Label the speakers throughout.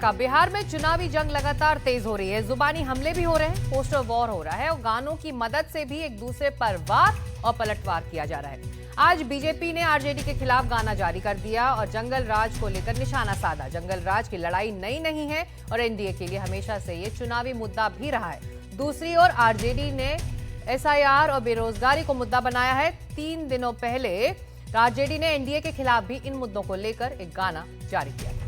Speaker 1: का बिहार में चुनावी जंग लगातार तेज हो रही है। जुबानी हमले भी हो रहे हैं, पोस्टर वॉर हो रहा है और गानों की मदद से भी एक दूसरे पर वार और पलटवार किया जा रहा है। आज बीजेपी ने आरजेडी के खिलाफ गाना जारी कर दिया और जंगल राज को लेकर निशाना साधा। जंगल राज की लड़ाई नई नहीं है और एनडीए के लिए हमेशा से ये चुनावी मुद्दा भी रहा है। दूसरी ओर आरजेडी ने एसआईआर और बेरोजगारी को मुद्दा बनाया है। 3 दिनों पहले आरजेडी ने एनडीए के खिलाफ भी इन मुद्दों को लेकर एक गाना जारी किया।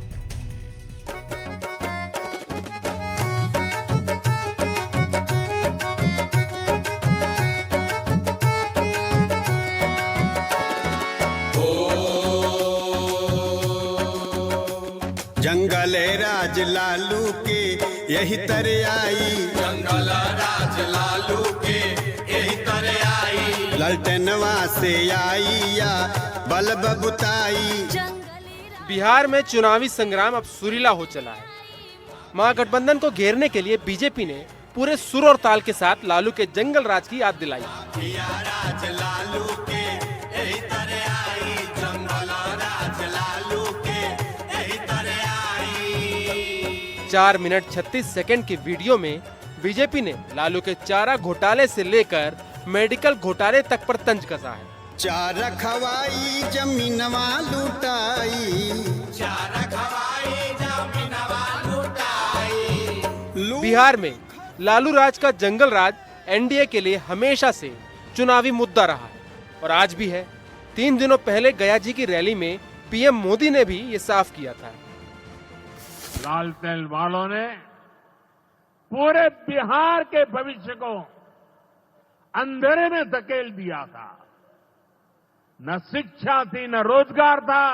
Speaker 2: जंगल राज लालू के यही तरह आई,
Speaker 3: जंगल राज लालू के यही तरह आई,
Speaker 2: ललटनवा से आई या बल्ब बुताई।
Speaker 4: बिहार में चुनावी संग्राम अब सुरीला हो चला है। महागठबंधन को घेरने के लिए बीजेपी ने पूरे सुर और ताल के साथ लालू के जंगल राज की याद दिलाई।
Speaker 3: राज लालू के यही तरह आई, जंगल राज लालू के यही तरह आई।
Speaker 4: 4 मिनट 36 सेकंड की वीडियो में बीजेपी ने लालू के चारा घोटाले से लेकर मेडिकल घोटाले तक पर तंज कसा है।
Speaker 2: चारा खवाई जमीनवा लुटाई,
Speaker 3: चारा खवाई जमीनवा लुटाई।
Speaker 4: बिहार में लालू राज का जंगल राज एनडीए के लिए हमेशा से चुनावी मुद्दा रहा है और आज भी है। 3 दिनों पहले गया जी की रैली में पीएम मोदी ने भी ये साफ किया था।
Speaker 5: लालटेन वालों ने पूरे बिहार के भविष्य को अंधेरे में धकेल दिया था। न शिक्षा थी, न रोजगार था।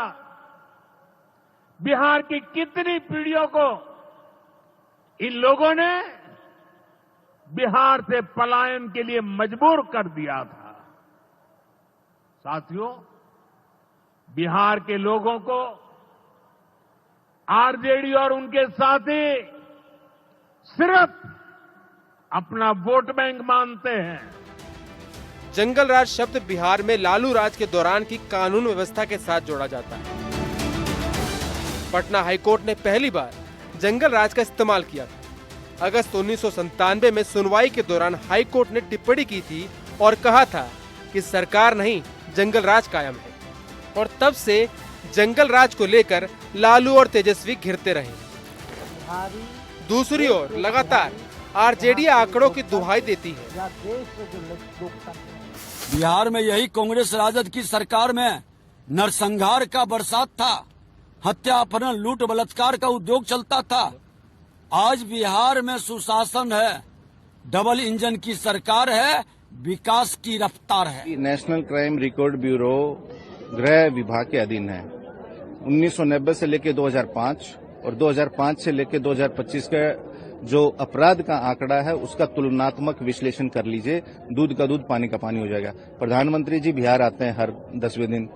Speaker 5: बिहार की कितनी पीढ़ियों को इन लोगों ने बिहार से पलायन के लिए मजबूर कर दिया था। साथियों, बिहार के लोगों को आरजेडी और उनके साथी सिर्फ अपना वोट बैंक मानते हैं।
Speaker 4: जंगल राज शब्द बिहार में लालू राज के दौरान की कानून व्यवस्था के साथ जोड़ा जाता है। पटना हाईकोर्ट ने पहली बार जंगल राज का इस्तेमाल किया था। अगस्त 1997 में सुनवाई के दौरान हाईकोर्ट ने टिप्पणी की थी और कहा था कि सरकार नहीं, जंगल राज कायम है। और तब से जंगल राज को लेकर लालू और तेजस्वी घिरते रहे। दूसरी ओर लगातार आरजेडी आंकड़ों की दुहाई देती है।
Speaker 6: बिहार में यही कांग्रेस राजद की सरकार में नरसंहार का बरसात था, हत्या अपहरण लूट बलात्कार का उद्योग चलता था। आज बिहार में सुशासन है, डबल इंजन की सरकार है, विकास की रफ्तार है।
Speaker 7: नेशनल क्राइम रिकॉर्ड ब्यूरो गृह विभाग के अधीन है। 1990 से लेकर 2005 और 2005 से लेकर 2025 का जो अपराध का आंकड़ा है उसका तुलनात्मक विश्लेषण कर लीजिए। दूध का दूध, पानी का पानी हो जाएगा। प्रधानमंत्री जी बिहार आते हैं हर 10वें दिन,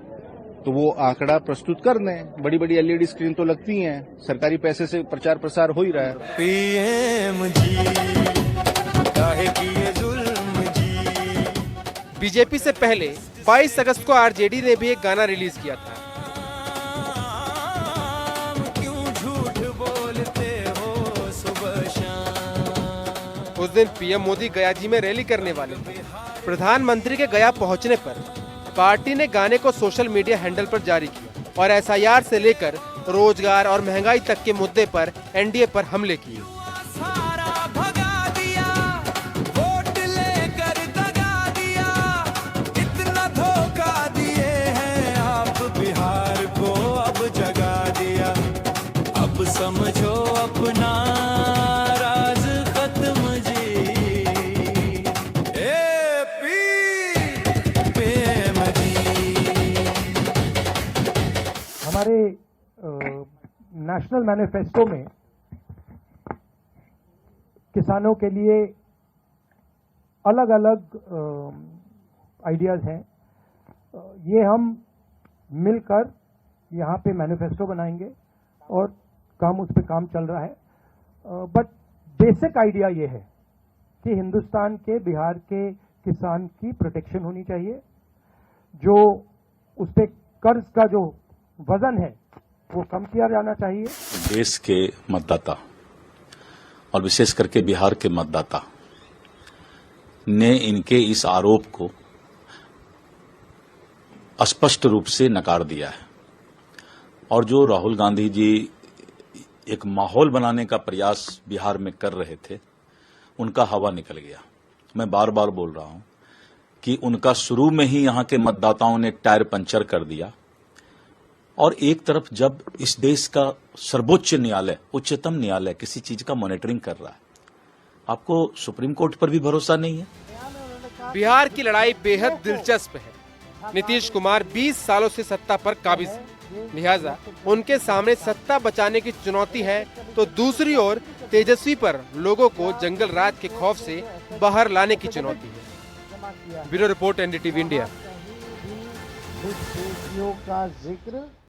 Speaker 7: तो वो आंकड़ा प्रस्तुत कर दें। बड़ी बड़ी एलईडी स्क्रीन तो लगती हैं, सरकारी पैसे से प्रचार प्रसार हो ही रहा है।
Speaker 3: पीएम जी काहे किए जुल्म जी।
Speaker 4: बीजेपी से पहले 22 अगस्त को आरजेडी ने भी एक गाना रिलीज किया था। उस दिन पीएम मोदी गया जी में रैली करने वाले थे। प्रधानमंत्री के गया पहुंचने पर पार्टी ने गाने को सोशल मीडिया हैंडल पर जारी किया और एसआईआर से लेकर रोजगार और महंगाई तक के मुद्दे पर एनडीए पर हमले किए।
Speaker 3: अब समझो अपना राज खत्म जी। पीएम जी।
Speaker 8: हमारे नेशनल मैनिफेस्टो में किसानों के लिए अलग अलग आइडियाज हैं। ये हम मिलकर यहाँ पे मैनिफेस्टो बनाएंगे और काम उस पर काम चल रहा है। बट बेसिक आइडिया ये है कि हिंदुस्तान के, बिहार के किसान की प्रोटेक्शन होनी चाहिए। जो उस पे कर्ज का जो वजन है वो कम किया जाना चाहिए।
Speaker 9: देश के मतदाता और विशेष करके बिहार के मतदाता ने इनके इस आरोप को स्पष्ट रूप से नकार दिया है और जो राहुल गांधी जी एक माहौल बनाने का प्रयास बिहार में कर रहे थे उनका हवा निकल गया। मैं बार बार बोल रहा हूं कि उनका शुरू में ही यहां के मतदाताओं ने टायर पंचर कर दिया और एक तरफ जब इस देश का सर्वोच्च न्यायालय उच्चतम न्यायालय किसी चीज का मॉनिटरिंग कर रहा है, आपको सुप्रीम कोर्ट पर भी भरोसा नहीं है।
Speaker 4: बिहार की लड़ाई बेहद दिलचस्प है। नीतीश कुमार 20 सालों से सत्ता पर काबिज है, लिहाजा उनके सामने सत्ता बचाने की चुनौती है, तो दूसरी ओर तेजस्वी पर लोगों को जंगल राज के खौफ से बाहर लाने की चुनौती है। Bureau report, NDTV India.